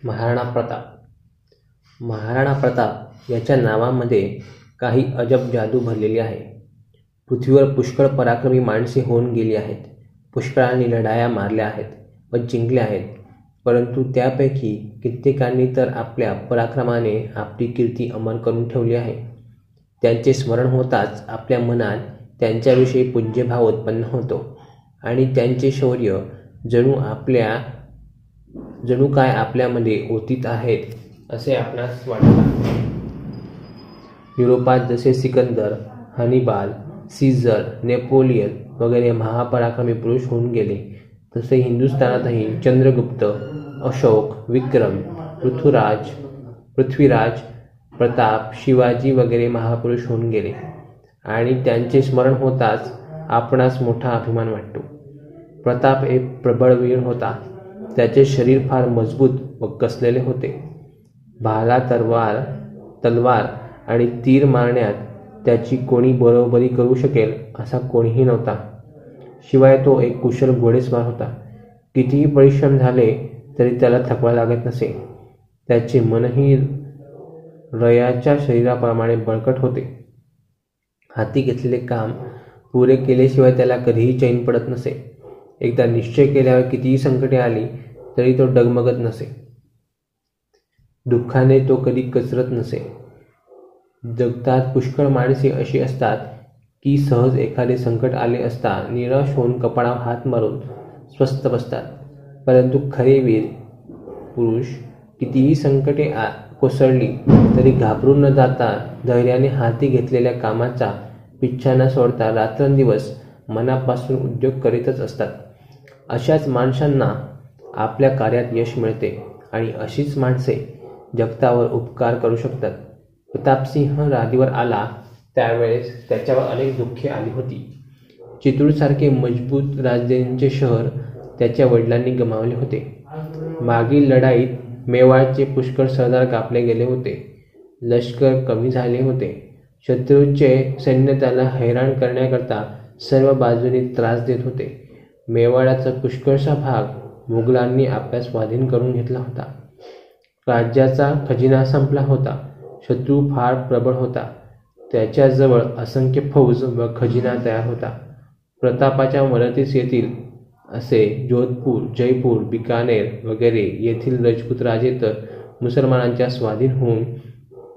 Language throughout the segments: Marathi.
महाराणा प्रताप. महाराणा प्रताप याच्या नावामध्ये काही अजब जादू भरलेली आहे. पृथ्वीवर पुष्कळ पराक्रमी माणसे होऊन गेली आहेत. पुष्कळांनी लढाया मारल्या आहेत व जिंकल्या आहेत. परंतु त्यापैकी कित्येकांनी तर आपल्या पराक्रमाने आपली कीर्ती अमर करून ठेवली आहे. त्यांचे स्मरण होताच आपल्या मनात त्यांच्याविषयी पूज्यभाव उत्पन्न होतो आणि त्यांचे शौर्य जणू काय आपल्यामध्ये ओतीत आहेत असे आपणास वाटतात. युरोपात जसे सिकंदर, हनिबाल, सीझर, नेपोलियन वगैरे महापराक्रमी पुरुष होऊन गेले, तसे हिंदुस्थानातही चंद्रगुप्त, अशोक, विक्रम, पृथ्वीराज, प्रताप, शिवाजी वगैरे महापुरुष होऊन गेले आणि त्यांचे स्मरण होताच आपणास मोठा अभिमान वाटतो. प्रताप एक प्रबळ वीर होता. त्याचे शरीर फार मजबूत व कसलेले होते. भाला, तलवार आणि तीर मारण्यात त्याची कोणी बरोबरी करू शकेल असा कोणीही नव्हता. शिवाय तो एक कुशल घोडेस्वार होता. कितीही परिश्रम झाले तरी त्याला थकवा लागत नसे. त्याचे मनही रयाच्या शरीराप्रमाणे बळकट होते. हाती घेतलेले काम पुरे केल्याशिवाय त्याला कधीही चैन पडत नसे. एकदा निश्चय केल्यावर कितीही संकटे आली तरी तो डगमगत नसे. दुःखाने तो कधी कचरत नसे. जगतात पुष्कळ माणसे अशी असतात की सहज एखादे संकट आले असता निराश होऊन कपाळावर हात मारून स्वस्थ बसतात. परंतु खरे वीर पुरुष कितीही संकटे कोसळली तरी घाबरून न जाता धैर्याने हाती घेतलेल्या कामाचा पिच्छा न सोडता रात्रंदिवस मनापासून उद्योग करीतच असतात. अशाच माणसांना आपल्या कार्यात यश मिळते आणि अशीच माणसे जगतावर उपकार करू शकतात. प्रतापसिंह गादीवर आला त्यावेळेस त्याच्यावर अनेक दुःखे आली होती. चित्तूरसारखे मजबूत राजधानीचे शहर त्याच्या वडिलांनी गमावले होते. मागील लढाईत मेवाडचे पुष्कळ सरदार कापले गेले होते. लष्कर कमी झाले होते. शत्रूचे सैन्य त्याला हैराण करण्याकरता सर्व बाजूनी त्रास देत होते. मेवाडाचा पुष्कळसा भाग मुघलांनी आपल्या स्वाधीन करून घेतला होता. राज्याचा खजिना संपला होता. शत्रू फार प्रबळ होता. त्याच्याजवळ असंख्य फौज व खजिना तयार होता. प्रतापाच्या मदतीस येतील असे जोधपूर, जयपूर, बिकानेर वगैरे येथील राजपूत राजे तर मुसलमानांच्या स्वाधीन होऊन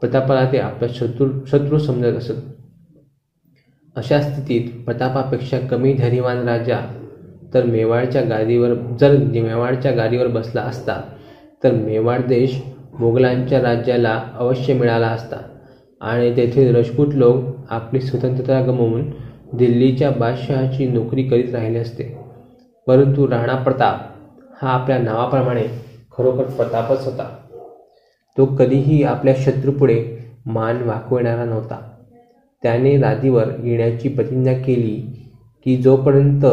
प्रतापाला ते आपला शत्रू समजत असत. अशा स्थितीत प्रतापापेक्षा कमी धैर्यवान राजा जर मेवाडच्या गादीवर बसला असता तर मेवाड देश मोगलांच्या राज्याला अवश्य मिळाला असता आणि तेथील राजपूत लोक आपली स्वतंत्रता गमावून दिल्लीच्या बादशहाची नोकरी करीत राहिले असते. परंतु राणा प्रताप हा आपल्या नावाप्रमाणे खरोखर प्रतापच होता. तो कधीही आपल्या शत्रूपुढे मान वाकविणारा नव्हता. त्याने गादीवर येण्याची प्रतिज्ञा केली की जोपर्यंत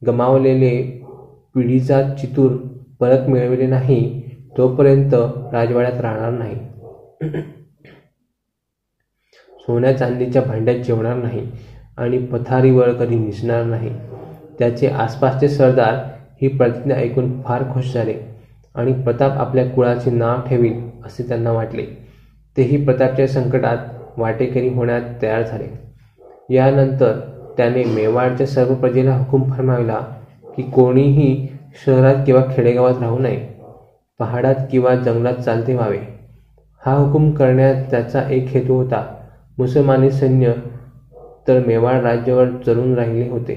गमावलेले पिढीचा चित्तूर परत मिळविले नाही तोपर्यंत राजवाड्यात राहणार नाही. सोन्या चांदीच्या भांड्यात जेवणार नाही आणि पथारीवर कधी निसणार नाही. त्याचे आसपासचे सरदार ही प्रतिज्ञा ऐकून फार खुश झाले आणि प्रताप आपल्या कुळाचे नाव ठेवील असे त्यांना वाटले. तेही प्रतापच्या संकटात वाटेकरी होण्यात तयार झाले. यानंतर त्याने मेवाडच्या सर्व प्रजेला हुकूम फर्माविला की कोणीही शहरात किंवा खेडेगावात राहू नये. पहाडात किंवा जंगलात चालते व्हावे. हा हुकूम करण्यात त्याचा एक हेतू होता. मुसलमानी सैन्य तर मेवाड राज्यावर चढून राहिले होते.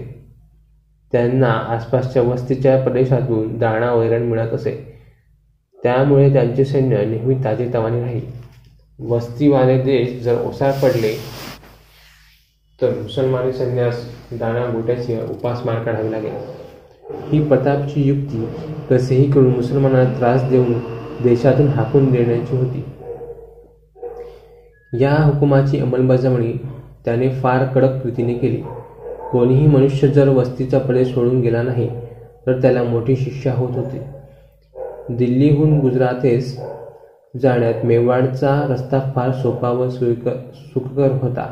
त्यांना आसपासच्या वस्तीच्या प्रदेशातून दाणा वैरण मिळत असे. त्यामुळे त्यांचे सैन्य नेहमी ताजेतवाने राहील. वस्तीवाले देश जर ओसाड पडले तर मुसलमानी सैन्यास दाणा गोट्याशिवाय उपासमार काढावी लागेल. ही प्रतापची युक्ती कसेही करून मुसलमानांना त्रास देऊन देशातून हाकून देण्याची होती. या हुकुमाची अंमलबजावणी त्याने फार कडक रीतीने केली. कोणीही मनुष्य जर वस्तीचा प्रदेश सोडून गेला नाही तर त्याला मोठी शिक्षा होत होती. दिल्लीहून गुजरातेस जाण्यात मेवाडचा रस्ता फार सोपा व सुखकर होता.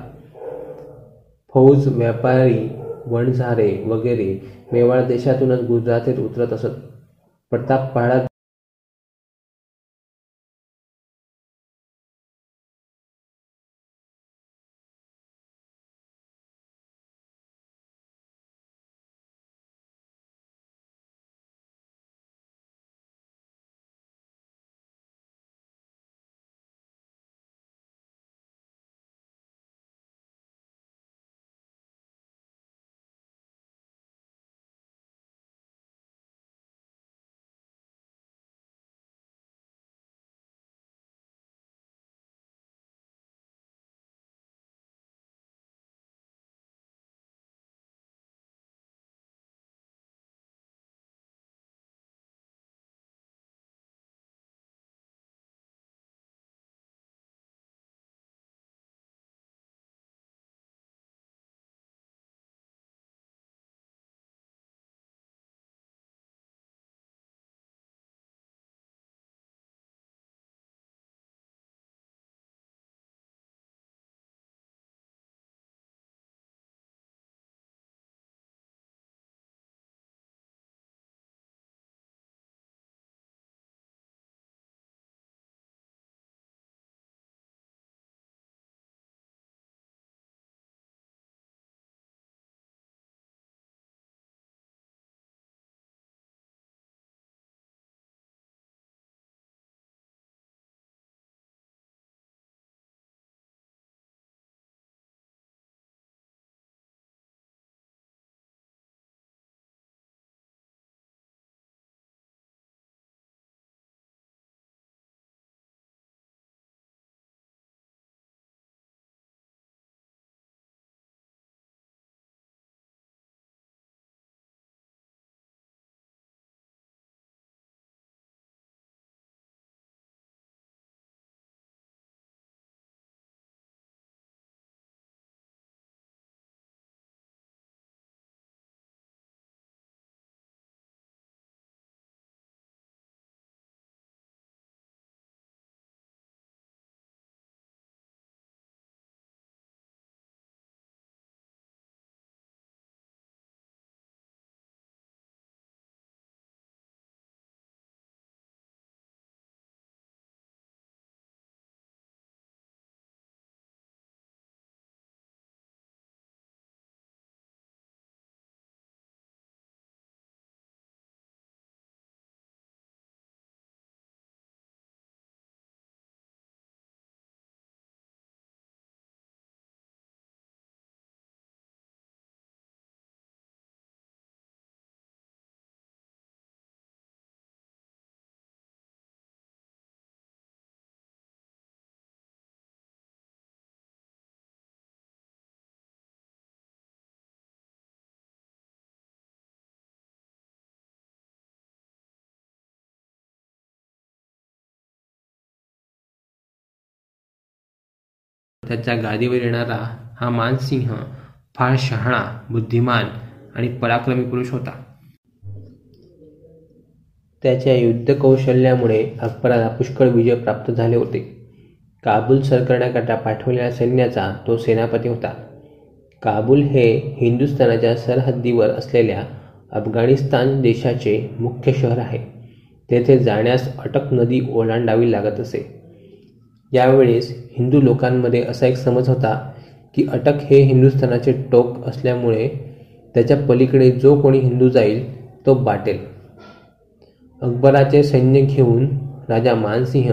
फौज, व्यापारी, वणझारे वगैरे मेवाड देशातूनच गुजरातेत उतरत असत. प्रताप पहाडात त्याच्या गादीवर येणारा हा मानसिंह फार शहाणा, बुद्धिमान आणि पराक्रमी पुरुष होता. त्याच्या युद्धकौशल्यामुळे अकबराला पुष्कळ विजय प्राप्त झाले होते. काबूल सर करण्याकरता पाठवलेल्या सैन्याचा तो सेनापती होता. काबूल हे हिंदुस्थानाच्या सरहद्दीवर असलेल्या अफगाणिस्तान देशाचे मुख्य शहर आहे. तेथे जाण्यास अटक नदी ओलांडावी लागत असे. यावेळेस हिंदू लोकांमध्ये असा एक समज होता की अटक हे हिंदुस्थानाचे टोक असल्यामुळे त्याच्या पलीकडे जो कोणी हिंदू जाईल तो बाटेल. अकबराचे सैन्य घेऊन राजा मानसिंह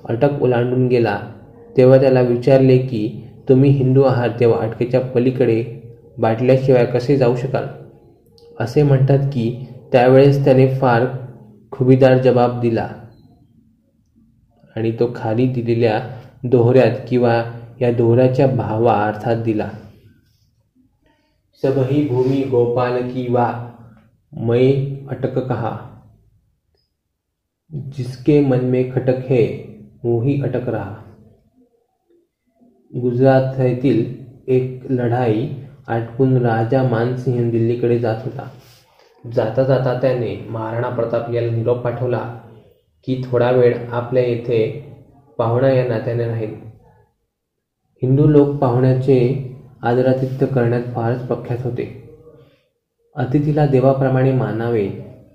अटक ओलांडून गेला तेव्हा त्याला विचारले की तुम्ही हिंदू आहात तेव्हा अटकेच्या पलीकडे बाटल्याशिवाय कसे जाऊ शकाल. असे म्हणतात की त्यावेळेस त्याने फार खुबीदार जबाब दिला आणि तो खाली दिलेल्या दोहऱ्यात किंवा या दोहऱ्याच्या भावार्थात दिला. सबही भूमी गोपाल की वा मैं अटक कहा, जिसके मन में खटक है वही अटक रहा. गुजरातेतील एक लढाई आटपून राजा मानसिंह दिल्लीकडे जात होता. जाता जाता त्याने महाराणा प्रताप याला निरोप पाठवला की थोडा वेळ आपल्या येथे पाहुणा या नात्याने राहील. हिंदू लोक पाहुण्याचे आदरातिथ्य करण्यात फारच प्रख्यात होते. अतिथीला देवाप्रमाणे मानावे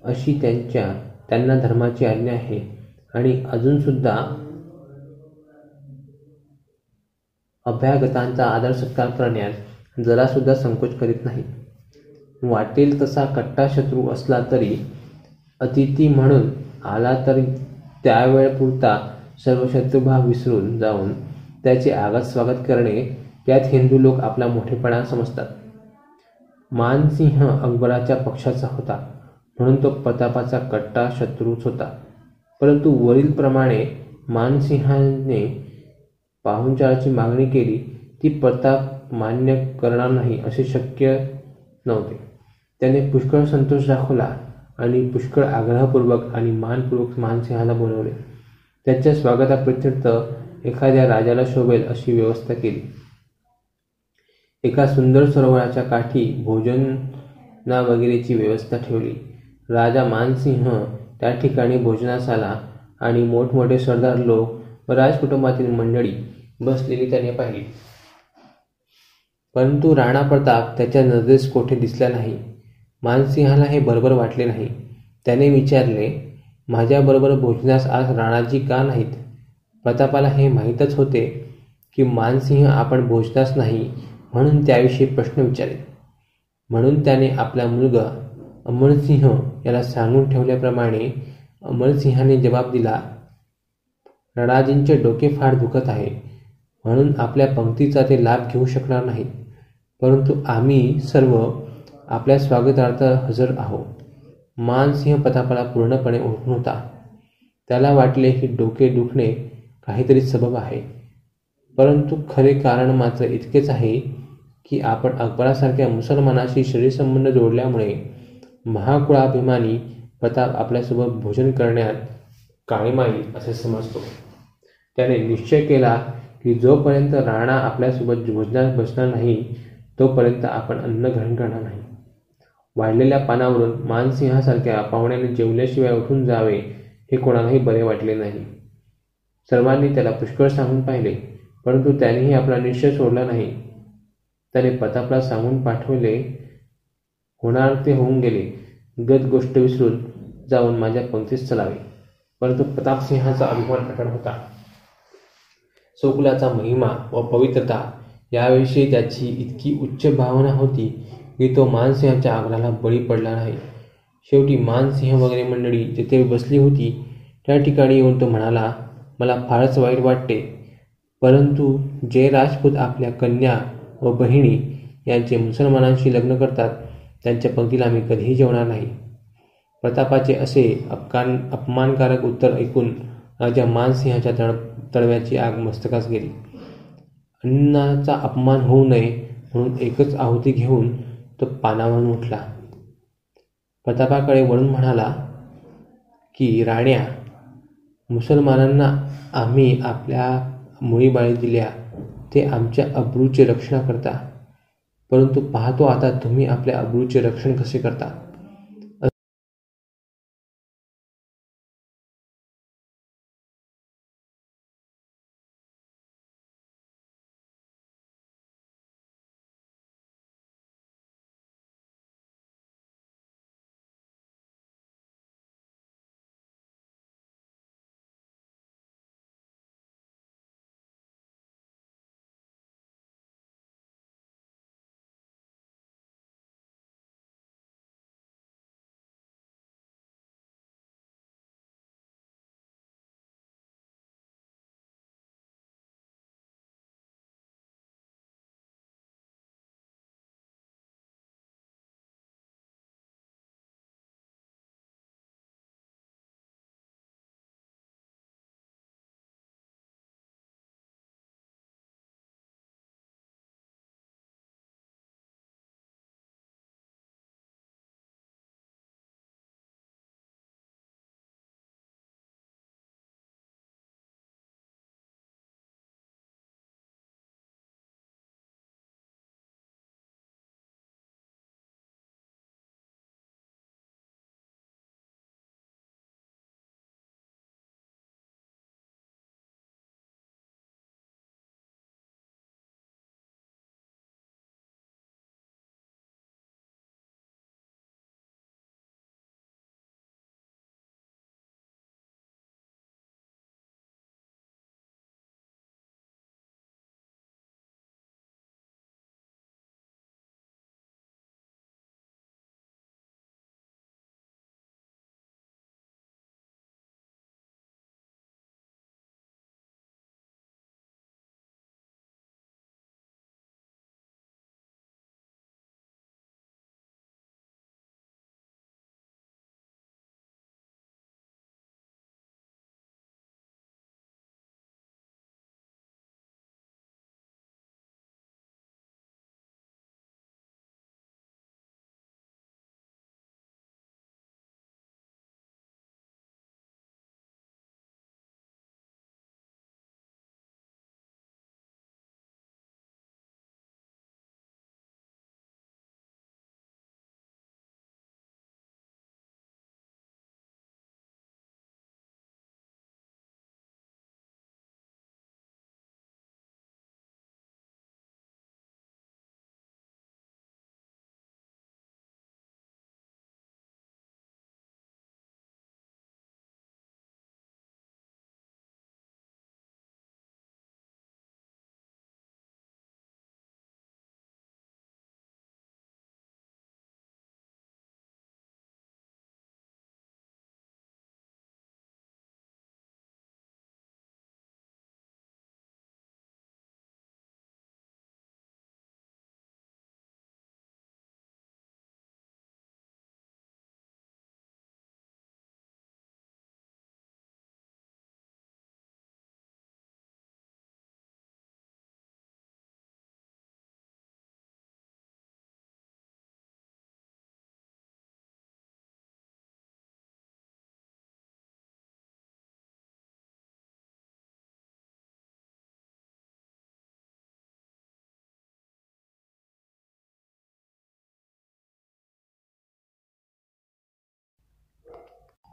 अशी त्यांना धर्माची आज्ञा आहे आणि अजूनसुद्धा अभ्यागतांचा आदर सत्कार करण्यात जरासुद्धा संकोच करीत नाही. वाटेल तसा कट्टा शत्रू असला तरी अतिथी म्हणून आला तर त्यावेळपुरता सर्व शत्रुभाव विसरून जाऊन त्याचे आगत स्वागत करणे यात हिंदू लोक आपला मोठेपणा समजतात. मानसिंह अकबराच्या पक्षाचा होता म्हणून तो प्रतापाचा कट्टा शत्रूच होता. परंतु वरीलप्रमाणे मानसिंहाने पाहुणचाराची मागणी केली ती प्रताप मान्य करणार नाही असे शक्य नव्हते. त्याने पुष्कळ संतोष दाखवला आणि पुष्कळ आग्रहपूर्वक आणि मानपूर्वक मानसिंहाला बोलवले. त्याच्या स्वागताप्रित्यर्थ एखाद्या राजाला शोभेल अशी व्यवस्था केली. एका सुंदर सरोवराच्या काठी भोजना वगैरेची व्यवस्था ठेवली. राजा मानसिंह त्या ठिकाणी भोजनास आला आणि मोठमोठे सरदार लोक व राजकुटुंबातील मंडळी बसलेली त्याने पाहिली. परंतु राणा प्रताप त्याच्या नजरेस कोठे दिसला नाही. मानसिंहाला हे बरोबर वाटले नाही. त्याने विचारले, माझ्याबरोबर भोजनास आज राणाजी का नाहीत? प्रतापाला हे माहीतच होते की मानसिंह आपण भोजनास नाही म्हणून त्याविषयी प्रश्न विचारेल. म्हणून त्याने आपला मुलगा अमरसिंह याला सांगून ठेवल्याप्रमाणे अमरसिंहाने जबाब दिला, राणाजींचे डोके फार दुखत आहे म्हणून आपल्या पंक्तीचा ते लाभ घेऊ शकणार नाहीत. परंतु आम्ही सर्व आपल्या स्वागतार्थ हजर आहोत. मानसिंह प्रतापाला पूर्णपणे ओळखून होता. त्याला वाटले की डोके दुखणे काहीतरी सबब आहे. परंतु खरे कारण मात्र इतकेच आहे की आपण अकबरासारख्या मुसलमानाशी शरीरसंबंध जोडल्यामुळे महाकुळाभिमानी प्रताप आपल्यासोबत भोजन करण्यात काळिमा येईल असे समजतो. त्याने निश्चय केला की जोपर्यंत राणा आपल्यासोबत भोजनात बसणार नाही तोपर्यंत आपण अन्न ग्रहण करणार नाही. वाढलेल्या पानावरून मानसिंहासारख्या पाहुण्याने जेवल्याशिवाय उठून जावे हे कोणालाही बरे वाटले नाही. सर्वांनी त्याला पुष्कळ सांगून पाहिले परंतु त्यानेही आपला निश्चय सोडला नाही. त्याने प्रतापला सांगून पाठवले, होणार ते होऊन गेले. गत गोष्ट विसरून जाऊन माझ्या पंक्तीस चलावे. परंतु प्रतापसिंहाचा अभिमान प्रकट होता. स्वकुलाचा महिमा व पवित्रता याविषयी त्याची इतकी उच्च भावना होती की तो मानसिंहाच्या आग्रहाला बळी पडला नाही. शेवटी मानसिंह वगैरे मंडळी जिथे बसली होती त्या ठिकाणी येऊन तो म्हणाला, मला फारच वाईट वाटते परंतु जे राजपूत आपल्या कन्या व बहिणी यांचे मुसलमानांशी लग्न करतात त्यांच्या पंक्तीला आम्ही कधीही जेवणार नाही. प्रतापाचे असे अपमानकारक उत्तर ऐकून राजा मानसिंहाच्या तळव्याची आग मस्तकास गेली. अन्नाचा अपमान होऊ नये म्हणून एकच आहुती घेऊन तो पानावरून उठला. प्रतापाकडे वळून म्हणाला की राण्या, मुसलमानांना आम्ही आपल्या मुळीबाळी दिल्या ते आमच्या अब्रूचे रक्षण करता. परंतु पाहतो आता तुम्ही आपल्या अब्रूचे रक्षण कसे करता.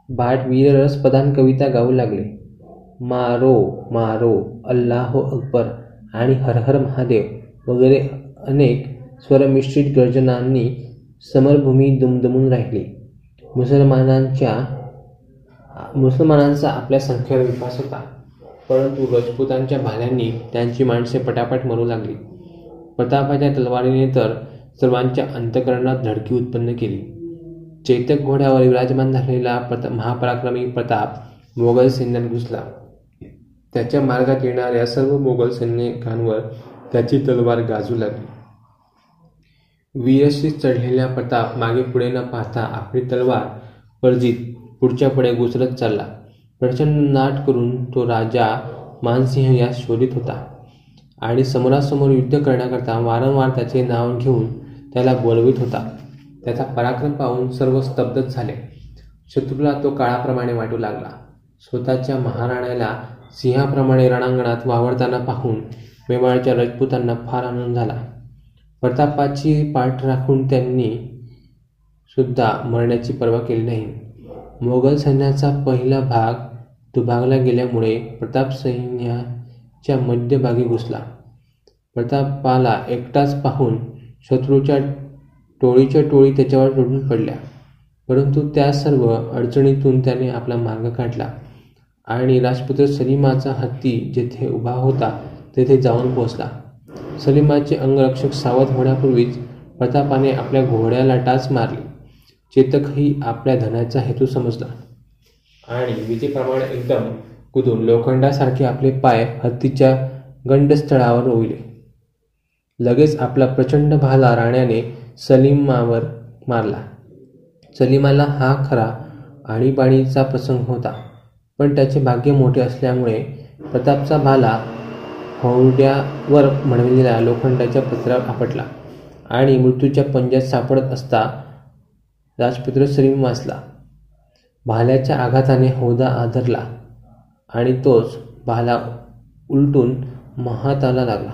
भाट वीररस प्रधान कविता गाऊ लागले. मारो मारो, अल्लाहो अकबर आणि हर हर महादेव वगैरे अनेक स्वरमिश्रित गर्जनांनी समरभूमी दुमदुमून राहिली. मुसलमानांचा आपल्या संख्येवर विश्वास होता, परंतु राजपुतांच्या भाल्यांनी त्यांची माणसे पटापट मरू लागली. प्रतापाच्या तलवारीने तर सर्वांच्या अंतःकरणात धडकी उत्पन्न केली. चैतक घोड्यावर विराजमान झालेला महापराक्रमी प्रताप मोगल सैन्यात घुसला. त्याच्या मार्गात येणाऱ्या सर्व मोगल सैनिकांवर त्याची तलवार गाजू लागली. वीरश्री चढलेला प्रताप मागे पुढे न पाहता आपली तलवार परजीत पुढच्या पुढे घुसरत चालला. प्रचंड नाट करून तो राजा मानसिंह यास शोधित होता आणि समोरासमोर युद्ध करण्याकरता वारंवार त्याचे नाव घेऊन त्याला बोलवित होता. त्याचा पराक्रम पाहून सर्व स्तब्धच झाले. शत्रूला तो काळाप्रमाणे वाटू लागला. स्वतःच्या महाराण्याला सिंहाप्रमाणे रणांगणात वावरताना पाहून मेवाडच्या राजपुतांना फार आनंद झाला. प्रतापाची पाठ राखून त्यांनी सुद्धा मरण्याची पर्वा केली नाही. मोगल सैन्याचा पहिला भाग दुभागला गेल्यामुळे प्रताप सैन्याच्या मध्यभागी घुसला. प्रतापाला एकटाच पाहून शत्रूच्या टोळीच्या टोळी त्याच्यावर लोटून पडल्या. परंतु त्या सर्व अडचणीतून त्याने आपला मार्ग काढला आणि राजपुत्र सलीमाचा हत्ती जेथे उभा होता तेथे जाऊन पोहोचला. सलीमाचे अंगरक्षक सावध होण्यापूर्वीच प्रतापाने आपल्या घोड्याला टाच मारली. चेतकही आपल्या धनाचा हेतू समजला आणि विजेप्रमाणे एकदम कुदून लोखंडासारखे आपले पाय हत्तीच्या गंडस्थळावर रोविले. लगेच आपला प्रचंड भाला राण्याने सलीमावर मारला. सलीमाला हा खरा आणीबाणीचा प्रसंग होता, पण त्याचे भाग्य मोठे असल्यामुळे प्रतापचा भाला हौद्यावर म्हणविलेल्या लोखंडाच्या पत्र्यावर आपटला आणि मृत्यूच्या पंजात सापडत असता राजपुत्र सलीम वाचला. भाल्याच्या आघाताने हौदा आदरला आणि तोच भाला उलटून महाताला लागला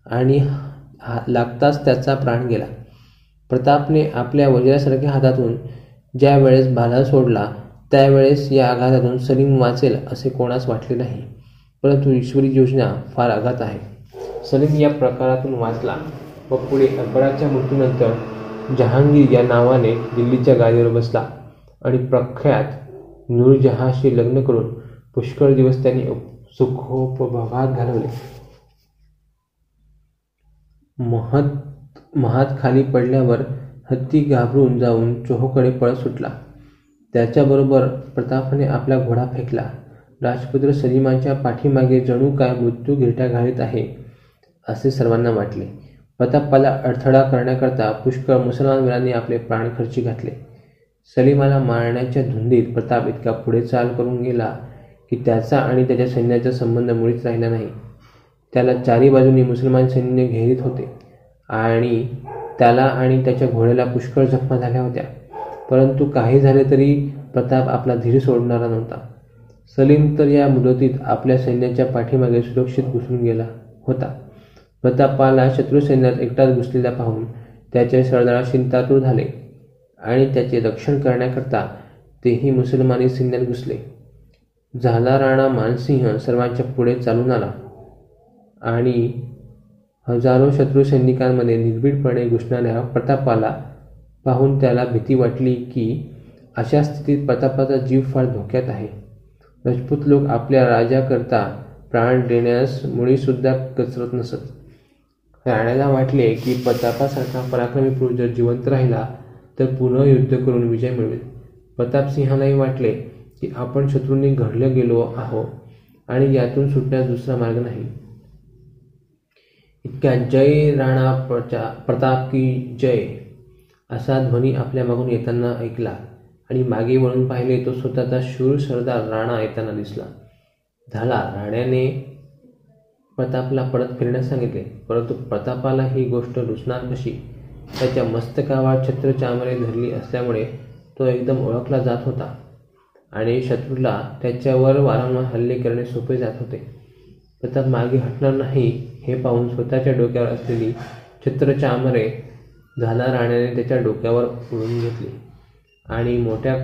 आणि लागताच त्याचा प्राण गेला. प्रतापने आपल्या वज्रासारख्या हातातून ज्या वेळेस भाला सोडला त्यावेळेस या आघातातून सलीम वाचेल असे कोणास वाटले नाही, परंतु ईश्वरी योजना फार आघात आहे. सलीम या प्रकारातून वाचला व पुढे अकबराच्या मृत्यूनंतर जहांगीर या नावाने दिल्लीच्या गादीवर बसला आणि प्रख्यात नूरजहांशी लग्न करून पुष्कळ दिवस त्यांनी सुखोपभोगात घालवले. महात खाली पडल्यावर हत्ती घाबरून जाऊन चोहोकडे पळत सुटला. त्याच्याबरोबर प्रतापाने आपला घोडा फेकला. राजपुत्र सलीमाच्या पाठीमागे जणू काय मृत्यू घिरट्या घालीत आहे असे सर्वांना वाटले. प्रतापाला अडथळा करण्याकरता पुष्कळ मुसलमान वीरांनी आपले प्राण खर्ची घातले. सलीमाला मारण्याच्या धुंदीत प्रताप इतका पुढे चाल करून गेला की त्याचा आणि त्याच्या सैन्याचा संबंध मुळीच राहिला नाही. त्याला चारी बाजूनी मुसलमान सैन्य घेरीत होते आणि त्याला आणि त्याच्या घोड्याला पुष्कळ जखमा झाल्या होत्या, परंतु काही झाले तरी प्रताप आपला धीर सोडणारा नव्हता. सलीम तर या मुदतीत आपल्या सैन्याच्या पाठीमागे सुरक्षित घुसून गेला होता. प्रतापाला शत्रू सैन्यात एकटाच घुसलेला पाहून त्याचे सरदार चिंतातूर झाले आणि त्याचे रक्षण करण्याकरता तेही मुसलमानी सैन्यात घुसले. झाला राणा मानसिंह सर्वांच्या पुढे चालून आला आणि हजारो शत्रू सैनिकांमध्ये निर्भीडपणे घुसणाऱ्या प्रतापाला पाहून त्याला भीती वाटली की अशा स्थितीत प्रतापाचा जीव फार धोक्यात आहे. राजपूत लोक आपल्या राजाकरता प्राण देण्यास मुळीसुद्धा कचरत नसत. राण्याला वाटले की प्रतापासारखा पराक्रमी पुरुष जर जिवंत राहिला तर पुन्हा युद्ध करून विजय मिळवेल. प्रतापसिंहालाही वाटले की आपण शत्रूंनी घडलं गेलो आहोत आणि यातून सुटण्यास दुसरा मार्ग नाही. इतक्या जय राणा प्रताप की जय असा ध्वनी आपल्या मागून येताना ऐकला आणि मागे वळून पाहिले तो स्वतःचा शूर सरदार राणा येताना दिसला. झाला राण्याने प्रतापला परत फिरण्यास सांगितले, परंतु प्रतापाला ही गोष्ट रुचणार कशी? त्याच्या मस्तकावर छत्र चामरे धरली असल्यामुळे तो एकदम ओळखला जात होता आणि शत्रूला त्याच्यावर वारंवार हल्ले करणे सोपे जात होते. प्रताप मागे हटणार नाही हे पाहून स्वतःच्या डोक्यावर असलेली छत्र चामरे झाला राण्याने त्याच्या डोक्यावर उडवून घेतली आणि मोठ्या